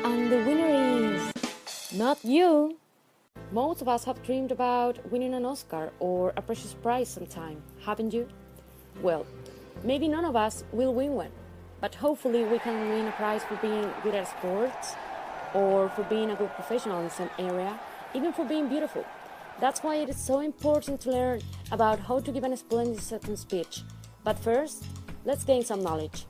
And the winner is not you. Most of us have dreamed about winning an Oscar or a precious prize sometime, haven't you? Well, maybe none of us will win one, but hopefully we can win a prize for being good at sports, or for being a good professional in some area, even for being beautiful. That's why it is so important to learn about how to give a splendid acceptance speech. But first, let's gain some knowledge.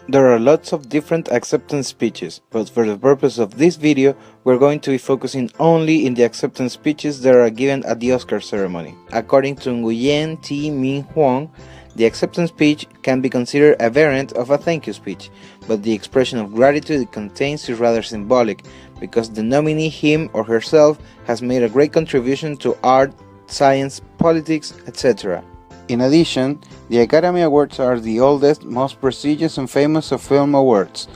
There are lots of different acceptance speeches, but for the purpose of this video, we're going to be focusing only in the acceptance speeches that are given at the Oscar ceremony. According to Nguyen T. Minh Huong, the acceptance speech can be considered a variant of a thank you speech, but the expression of gratitude it contains is rather symbolic, because the nominee, him or herself, has made a great contribution to art, science, politics, etc. In addition, the Academy Awards are the oldest, most prestigious and famous of film awards.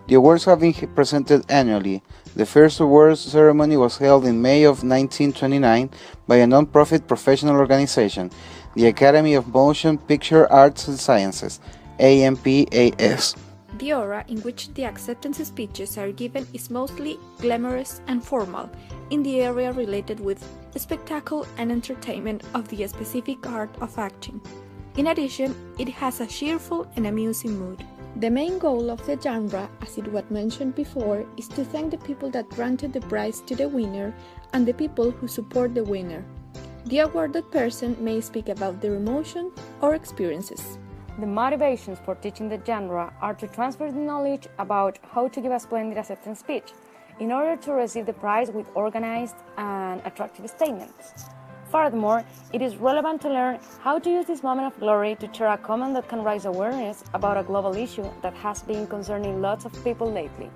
The awards have been presented annually. The first awards ceremony was held in May of 1929 by a non-profit professional organization, the Academy of Motion Picture Arts and Sciences, AMPAS. The aura in which the acceptance speeches are given is mostly glamorous and formal, in the area related with spectacle and entertainment of the specific art of acting. In addition, it has a cheerful and amusing mood. The main goal of the genre, as it was mentioned before, is to thank the people that granted the prize to the winner and the people who support the winner. The awarded person may speak about their emotions or experiences. The motivations for teaching the genre are to transfer the knowledge about how to give a splendid acceptance speech, in order to receive the prize with organized and attractive statements. Furthermore, it is relevant to learn how to use this moment of glory to share a comment that can raise awareness about a global issue that has been concerning lots of people lately,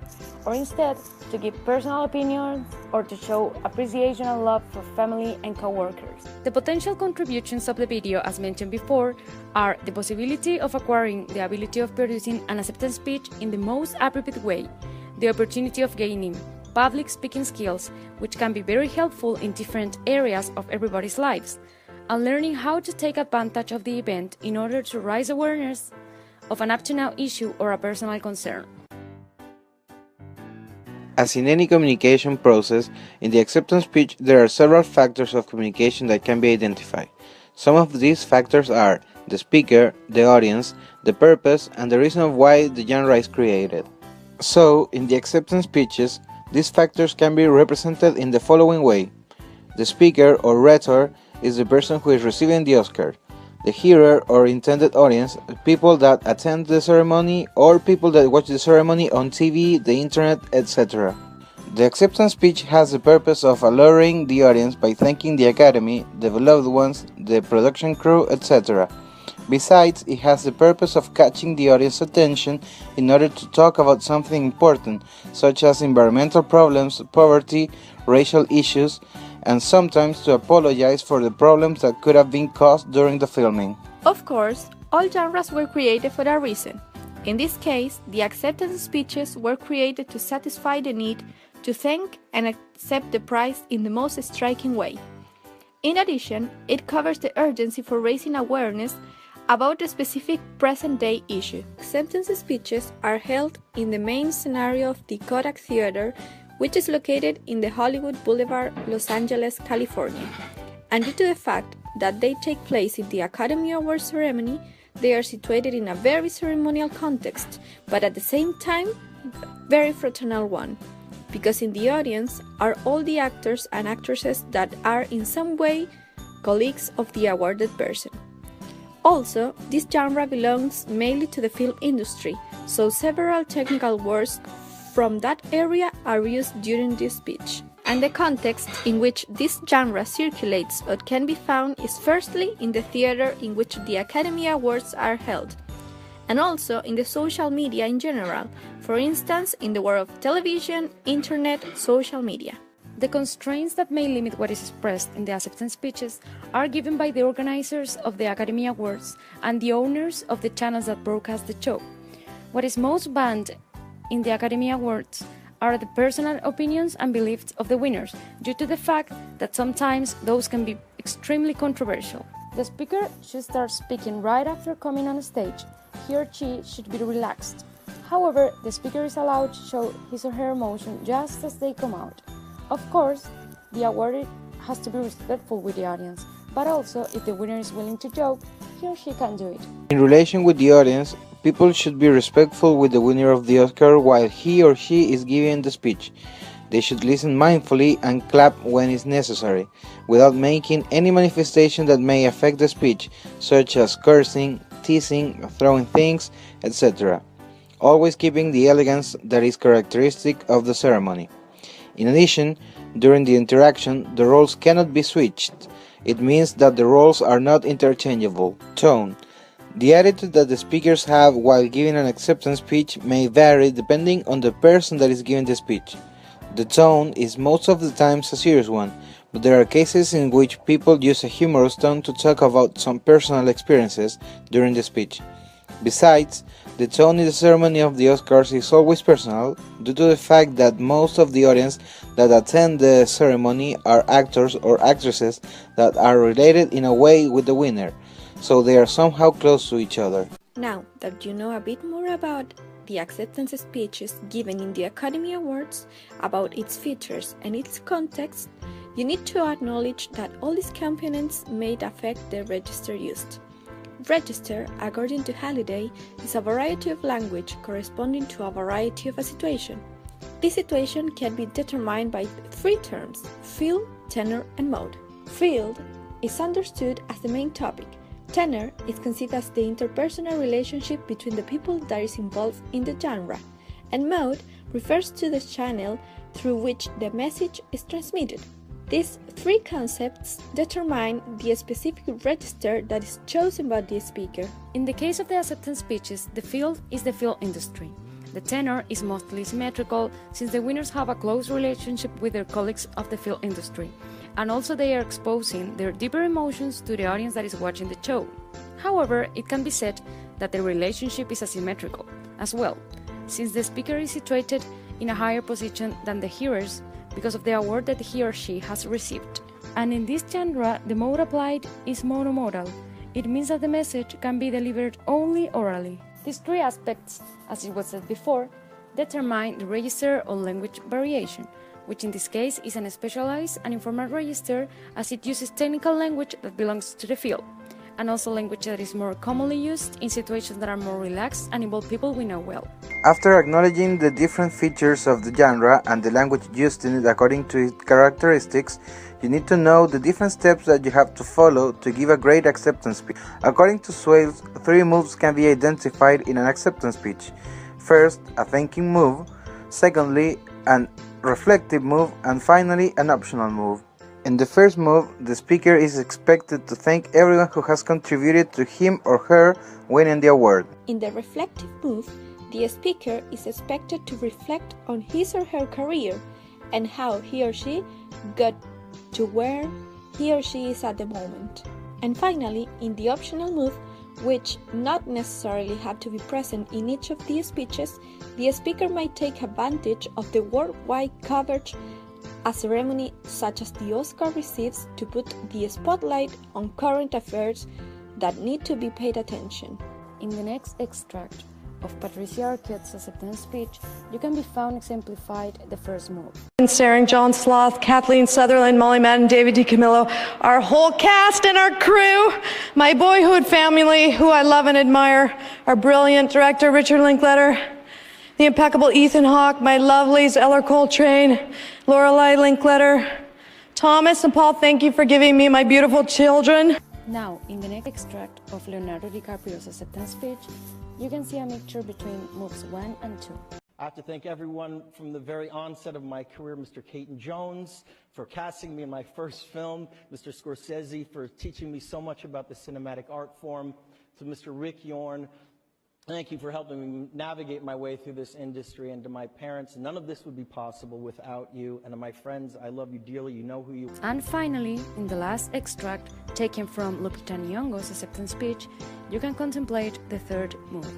or instead to give personal opinions or to show appreciation and love for family and co-workers. The potential contributions of the video, as mentioned before, are the possibility of acquiring the ability of producing an acceptance speech in the most appropriate way, the opportunity of gaining public speaking skills, which can be very helpful in different areas of everybody's lives, and learning how to take advantage of the event in order to raise awareness of an up-to-now issue or a personal concern. As in any communication process, in the acceptance speech there are several factors of communication that can be identified. Some of these factors are the speaker, the audience, the purpose, and the reason of why the genre is created. So, in the acceptance speeches, these factors can be represented in the following way. The speaker or rhetor is the person who is receiving the Oscar. The hearer or intended audience, people that attend the ceremony or people that watch the ceremony on TV, the internet, etc. The acceptance speech has the purpose of alluring the audience by thanking the Academy, the beloved ones, the production crew, etc. Besides, it has the purpose of catching the audience's attention in order to talk about something important, such as environmental problems, poverty, racial issues, and sometimes to apologize for the problems that could have been caused during the filming. Of course, all genres were created for a reason. In this case, the acceptance speeches were created to satisfy the need to thank and accept the prize in the most striking way. In addition, it covers the urgency for raising awareness about a specific present-day issue. Acceptance speeches are held in the main scenario of the Kodak Theater, which is located in the Hollywood Boulevard, Los Angeles, California. And due to the fact that they take place in the Academy Awards ceremony, they are situated in a very ceremonial context, but at the same time, very fraternal one, because in the audience are all the actors and actresses that are in some way colleagues of the awarded person. Also, this genre belongs mainly to the film industry, so several technical words from that area are used during this speech. And the context in which this genre circulates or can be found is firstly in the theater in which the Academy Awards are held, and also in the social media in general, for instance in the world of television, internet, social media. The constraints that may limit what is expressed in the acceptance speeches are given by the organizers of the Academy Awards and the owners of the channels that broadcast the show. What is most banned in the Academy Awards are the personal opinions and beliefs of the winners, due to the fact that sometimes those can be extremely controversial. The speaker should start speaking right after coming on stage. He or she should be relaxed. However, the speaker is allowed to show his or her emotion just as they come out. Of course, the awardee has to be respectful with the audience, but also if the winner is willing to joke, he or she can do it. In relation with the audience, people should be respectful with the winner of the Oscar while he or she is giving the speech. They should listen mindfully and clap when it's necessary, without making any manifestation that may affect the speech, such as cursing, teasing, throwing things, etc., always keeping the elegance that is characteristic of the ceremony. In addition, during the interaction, the roles cannot be switched. It means that the roles are not interchangeable. Tone. The attitude that the speakers have while giving an acceptance speech may vary depending on the person that is giving the speech. The tone is most of the times a serious one, but there are cases in which people use a humorous tone to talk about some personal experiences during the speech. Besides, the tone in the ceremony of the Oscars is always personal, due to the fact that most of the audience that attend the ceremony are actors or actresses that are related in a way with the winner, so they are somehow close to each other. Now that you know a bit more about the acceptance speeches given in the Academy Awards, about its features and its context, you need to acknowledge that all these components may affect the register used. Register, according to Halliday, is a variety of language corresponding to a variety of a situation. This situation can be determined by three terms: field, tenor, and mode. Field is understood as the main topic. Tenor is conceived as the interpersonal relationship between the people that is involved in the genre, and mode refers to the channel through which the message is transmitted. These three concepts determine the specific register that is chosen by the speaker. In the case of the acceptance speeches, the field is the film industry. The tenor is mostly symmetrical, since the winners have a close relationship with their colleagues of the film industry, and also they are exposing their deeper emotions to the audience that is watching the show. However, it can be said that the relationship is asymmetrical as well, since the speaker is situated in a higher position than the hearers because of the award that he or she has received. And in this genre, the mode applied is monomodal. It means that the message can be delivered only orally. These three aspects, as it was said before, determine the register or language variation, which in this case is an specialized and informal register, as it uses technical language that belongs to the field, and also language that is more commonly used in situations that are more relaxed and involve people we know well. After acknowledging the different features of the genre and the language used in it according to its characteristics, you need to know the different steps that you have to follow to give a great acceptance speech. According to Swales, 3 moves can be identified in an acceptance speech. First, a thanking move, secondly, an reflective move, and finally, an optional move. In the first move, the speaker is expected to thank everyone who has contributed to him or her winning the award. In the reflective move, the speaker is expected to reflect on his or her career and how he or she got to where he or she is at the moment. And finally, in the optional move, which not necessarily have to be present in each of the speeches, the speaker might take advantage of the worldwide coverage a ceremony such as the Oscar receives to put the spotlight on current affairs that need to be paid attention. In the next extract of Patricia Arquette's acceptance speech, you can be found exemplified the first move. Starring John Sloth, Kathleen Sutherland, Molly Madden, David DiCamillo, our whole cast and our crew, my boyhood family, who I love and admire, our brilliant director, Richard Linklater, the impeccable Ethan Hawke, my lovelies, Eller Coltrane, Lorelei Linklater, Thomas and Paul, thank you for giving me my beautiful children. Now, in the next extract of Leonardo DiCaprio's acceptance speech, you can see a mixture between moves 1 and 2. I have to thank everyone from the very onset of my career, Mr. Caton Jones for casting me in my first film, Mr. Scorsese for teaching me so much about the cinematic art form, to Mr. Rick Yorn, thank you for helping me navigate my way through this industry, and to my parents, none of this would be possible without you, and to my friends, I love you dearly, you know who you are. And finally, in the last extract, taken from Lupita Nyong'o's acceptance speech, you can contemplate the third move.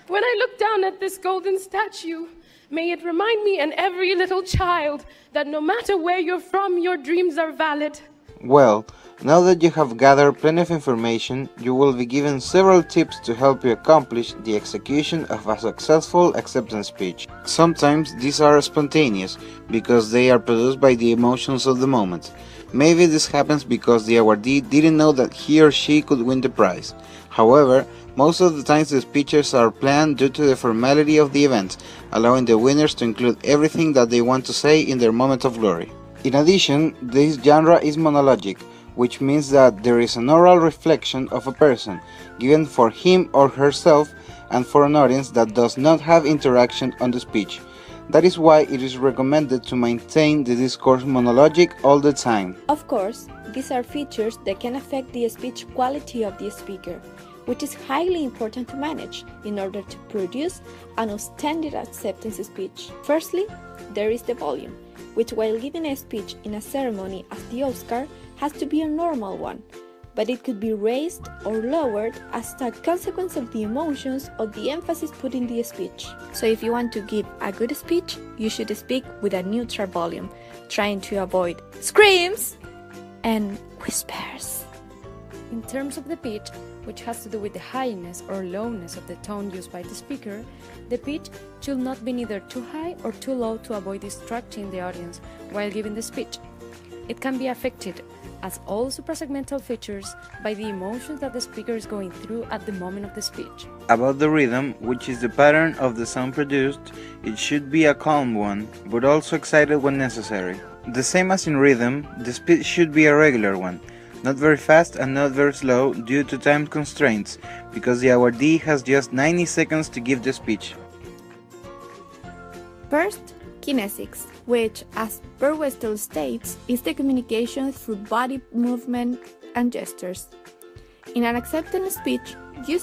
When I look down at this golden statue, may it remind me and every little child that no matter where you're from, your dreams are valid. Well, Now that you have gathered plenty of information, you will be given several tips to help you accomplish the execution of a successful acceptance speech. Sometimes these are spontaneous because they are produced by the emotions of the moment. Maybe this happens because the awardee didn't know that he or she could win the prize. However, most of the times the speeches are planned due to the formality of the event, allowing the winners to include everything that they want to say in their moment of glory. In addition, this genre is monologic, which means that there is an oral reflection of a person, given for him or herself and for an audience that does not have interaction on the speech. That is why it is recommended to maintain the discourse monologic all the time. Of course, these are features that can affect the speech quality of the speaker, which is highly important to manage in order to produce an outstanding acceptance speech. Firstly, there is the volume, which while giving a speech in a ceremony as the Oscar has to be a normal one, but it could be raised or lowered as a consequence of the emotions or the emphasis put in the speech. So if you want to give a good speech, you should speak with a neutral volume, trying to avoid screams and whispers. In terms of the pitch, which has to do with the highness or lowness of the tone used by the speaker, the pitch should not be neither too high or too low to avoid distracting the audience while giving the speech. It can be affected, as all suprasegmental features, by the emotions that the speaker is going through at the moment of the speech. About the rhythm, which is the pattern of the sound produced, it should be a calm one, but also excited when necessary. The same as in rhythm, the speech should be a regular one, not very fast and not very slow due to time constraints, because the awardee has just 90 seconds to give the speech. First, kinesics, which, as Burwell states, is the communication through body movement and gestures. In an acceptance speech, you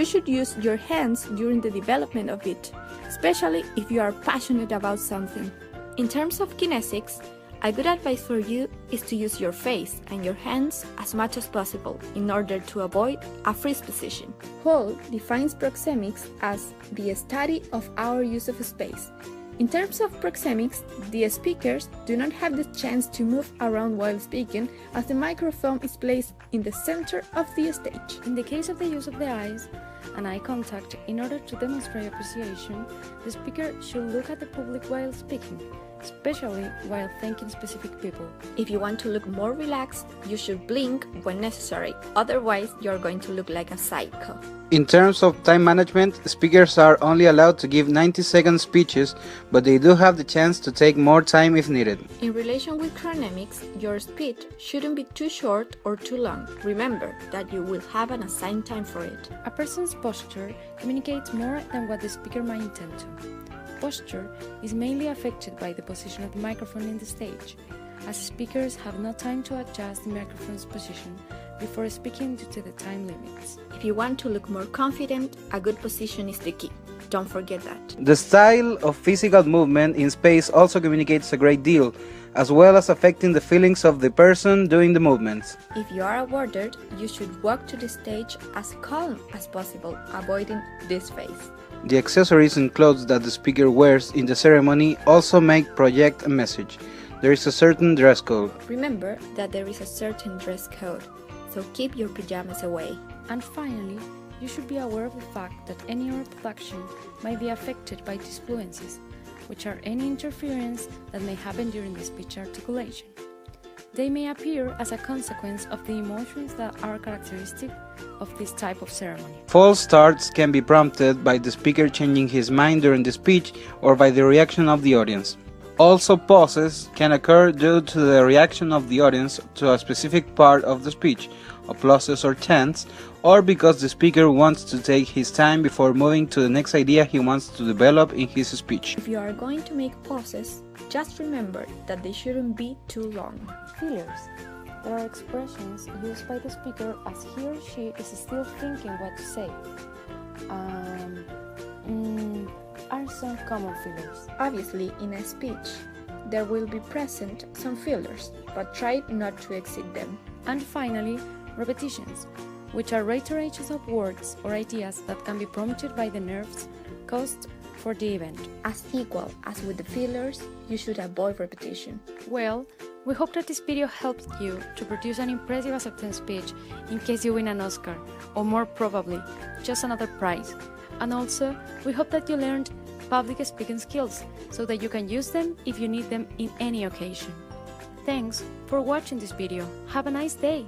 should use your hands during the development of it, especially if you are passionate about something. In terms of kinesics, a good advice for you is to use your face and your hands as much as possible in order to avoid a freeze position. Hall defines proxemics as the study of our use of space. In terms of proxemics, the speakers do not have the chance to move around while speaking, as the microphone is placed in the center of the stage. In the case of the use of the eyes and eye contact, in order to demonstrate appreciation, the speaker should look at the public while speaking, especially while thanking specific people. If you want to look more relaxed, you should blink when necessary, otherwise you're going to look like a psycho. In terms of time management, speakers are only allowed to give 90-second speeches, but they do have the chance to take more time if needed. In relation with chronemics, your speech shouldn't be too short or too long. Remember that you will have an assigned time for it. A person's posture communicates more than what the speaker might intend to. Posture is mainly affected by the position of the microphone in the stage, as speakers have no time to adjust the microphone's position before speaking due to the time limits. If you want to look more confident, a good position is the key. Don't forget that. The style of physical movement in space also communicates a great deal, as well as affecting the feelings of the person doing the movements. If you are awarded, you should walk to the stage as calm as possible, avoiding this phase. The accessories and clothes that the speaker wears in the ceremony also project a message. There is a certain dress code. Remember that there is a certain dress code, so keep your pajamas away. And finally, you should be aware of the fact that any oral production might be affected by disfluencies, which are any interference that may happen during the speech articulation. They may appear as a consequence of the emotions that are characteristic of this type of ceremony. False starts can be prompted by the speaker changing his mind during the speech or by the reaction of the audience. Also, pauses can occur due to the reaction of the audience to a specific part of the speech, applauses or chants, or because the speaker wants to take his time before moving to the next idea he wants to develop in his speech. If you are going to make pauses, just remember that they shouldn't be too long. Fillers. There are expressions used by the speaker as he or she is still thinking what to say. Are some common fillers. Obviously, in a speech, there will be present some fillers, but try not to exceed them. And finally, repetitions, which are reiterations of words or ideas that can be prompted by the nerves caused for the event. As equal as with the fillers, you should avoid repetition. Well, We hope that this video helped you to produce an impressive acceptance speech in case you win an Oscar, or more probably, just another prize. And also, we hope that you learned public speaking skills so that you can use them if you need them in any occasion. Thanks for watching this video. Have a nice day!